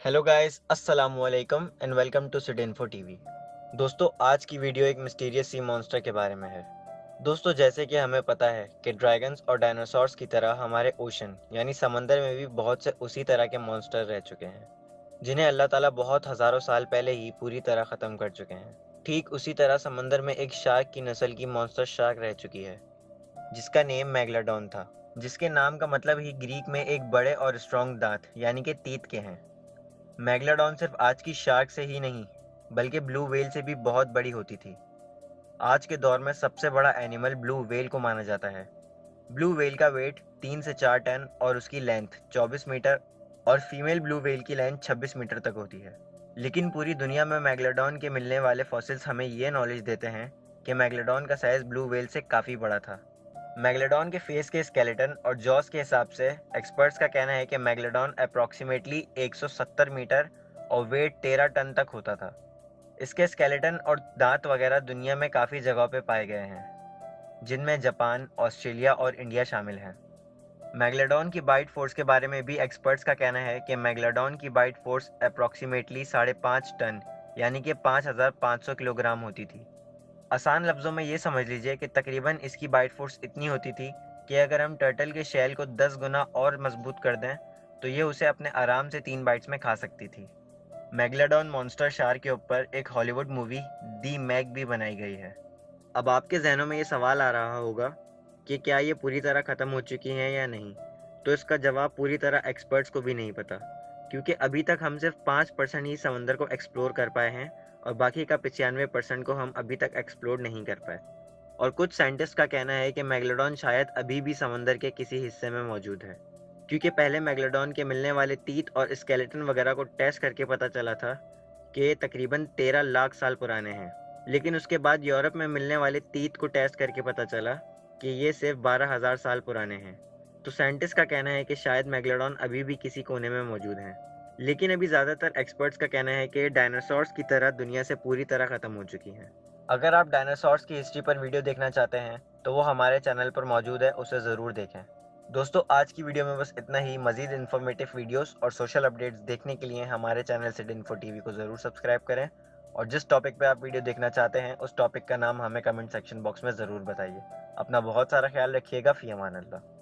Hello guys, अस्सलाम वालेकुम and welcome to Sid info TV. दोस्तों, आज की वीडियो एक मिस्टीरियस सी मॉन्स्टर के बारे में है। दोस्तों, जैसे कि हमें पता है कि ड्रैगन्स और डायनासोर्स की तरह हमारे ओशन यानी समंदर में भी बहुत से उसी तरह के मॉन्स्टर रह चुके हैं, जिन्हें अल्लाह ताला बहुत हज़ारों साल पहले ही पूरी तरह ख़त्म कर चुके हैं। ठीक उसी तरह समंदर में एक शार्क की नस्ल की मॉन्स्टर शार्क रह चुकी है, जिसका नेम मैग्लाडॉन था, जिसके नाम का मतलब ही ग्रीक में एक बड़े और स्ट्रॉन्ग दांत यानी कि तीत के हैं। मैग्लाडॉन सिर्फ आज की शार्क से ही नहीं, बल्कि ब्लू व्हेल से भी बहुत बड़ी होती थी। आज के दौर में सबसे बड़ा एनिमल ब्लू व्हेल को माना जाता है। ब्लू व्हेल का वेट 3 से 4 टन और उसकी लेंथ 24 मीटर और फीमेल ब्लू व्हेल की लेंथ 26 मीटर तक होती है। लेकिन पूरी दुनिया में मैग्लाडॉन के मिलने वाले फॉसिल्स हमें ये नॉलेज देते हैं कि मैग्लाडॉन का साइज ब्लू व्हेल से काफ़ी बड़ा था। मैग्लाडॉन के फेस के स्केलेटन और जॉस के हिसाब से एक्सपर्ट्स का कहना है कि मैग्लाडॉन अप्रॉक्सीमेटली 170 मीटर और वेट 13 टन तक होता था। इसके स्केलेटन और दांत वगैरह दुनिया में काफ़ी जगहों पे पाए गए हैं, जिनमें जापान, ऑस्ट्रेलिया और इंडिया शामिल हैं। मैग्लाडॉन की बाइट फोर्स के बारे में भी एक्सपर्ट्स का कहना है कि मैग्लाडॉन की बाइट फोर्स अप्रॉक्सीमेटली 5.5 टन यानी कि 5,500 किलोग्राम होती थी। आसान लफ्ज़ों में ये समझ लीजिए कि तकरीबन इसकी बाइट फोर्स इतनी होती थी कि अगर हम टर्टल के शेल को 10 गुना और मजबूत कर दें तो ये उसे अपने आराम से 3 बाइट्स में खा सकती थी। मैग्लाडॉन मॉन्स्टर शार्क के ऊपर एक हॉलीवुड मूवी दी मैग भी बनाई गई है। अब आपके जहनों में ये सवाल आ रहा होगा कि क्या ये पूरी तरह ख़त्म हो चुकी हैं या नहीं। तो इसका जवाब पूरी तरह एक्सपर्ट्स को भी नहीं पता, क्योंकि अभी तक हम सिर्फ 5% ही समंदर को एक्सप्लोर कर पाए हैं और बाकी का 95% को हम अभी तक एक्सप्लोर नहीं कर पाए। और कुछ साइंटिस्ट का कहना है कि मैग्लाडॉन शायद अभी भी समंदर के किसी हिस्से में मौजूद है, क्योंकि पहले मैग्लाडॉन के मिलने वाले तीत और स्केलेटन वगैरह को टेस्ट करके पता चला था कि ये तकरीबन 13 लाख साल पुराने हैं। लेकिन उसके बाद यूरोप में मिलने वाले तीत को टेस्ट करके पता चला कि ये सिर्फ 12,000 साल पुराने हैं। तो साइंटिस्ट का कहना है कि शायद मैग्लाडॉन अभी भी किसी कोने में मौजूद हैं। लेकिन अभी ज़्यादातर एक्सपर्ट्स का कहना है कि डायनासोर्स की तरह दुनिया से पूरी तरह ख़त्म हो चुकी हैं। अगर आप डायनासोर्स की हिस्ट्री पर वीडियो देखना चाहते हैं तो वो हमारे चैनल पर मौजूद है, उसे ज़रूर देखें। दोस्तों, आज की वीडियो में बस इतना ही। मज़ीद इन्फॉर्मेटिव वीडियोस और सोशल अपडेट्स देखने के लिए हमारे चैनल सिड इन्फो टीवी को ज़रूर सब्सक्राइब करें और जिस टॉपिक पे आप वीडियो देखना चाहते हैं उस टॉपिक का नाम हमें कमेंट सेक्शन बॉक्स में ज़रूर बताइए। अपना बहुत सारा ख्याल रखिएगा। फ़ी अमान अल्लाह।